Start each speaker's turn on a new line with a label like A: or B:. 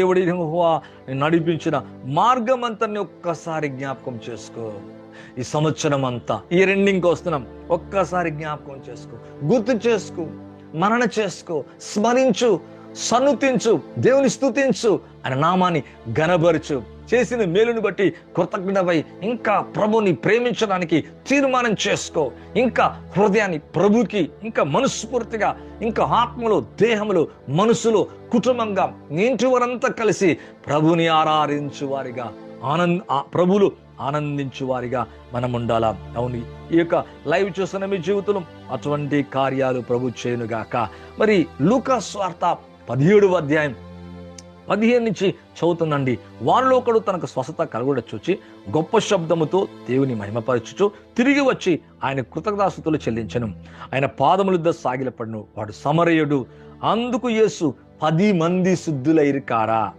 A: దేవుడి యెహోవా నడిపించిన మార్గం అంతా ఒక్కసారి జ్ఞాపకం చేసుకో. ఈ సంవత్సరం అంతా, ఈ రెండింగ్కి వస్తున్నాం, ఒక్కసారి జ్ఞాపకం చేసుకో, గుర్తు చేసుకో, మనన చేసుకో, స్మరించు, సన్నుతించు, దేవుని స్తుతించు, ఆయన నామాన్ని ఘనపరచు. చేసిన మేలుని బట్టి కృతజ్ఞతపై ఇంకా ప్రభుని ప్రేమించడానికి తీర్మానం చేసుకో. ఇంకా హృదయాన్ని ప్రభుకి ఇంకా మనస్ఫూర్తిగా, ఇంకా ఆత్మలో, దేహంలో, మనసులో, కుటుంబంగా ఇంటి వారంతా కలిసి ప్రభుని ఆరాధించు వారిగా, ప్రభులు ఆనందించు వారిగా మనం ఉండాలా. అవును, ఈ యొక్క లైవ్ చూస్తున్న మీ జీవితంలో అటువంటి కార్యాలు ప్రభు చేయునుగాక. మరి లూకా సువార్త 17వ అధ్యాయం 15 నుంచి చదువుతుందండి. వారిలో ఒకడు తనకు స్వస్థత కలుగుట చూచి గొప్ప శబ్దముతో దేవుని మహిమపరచుచు తిరిగి వచ్చి ఆయన కృతజ్ఞతాస్తుతులు చెల్లించెను. ఆయన పాదముల సాగిలపడును. వాడు సమరయుడు. అందుకు యేసు 10 మంది శుద్ధులైరు కారా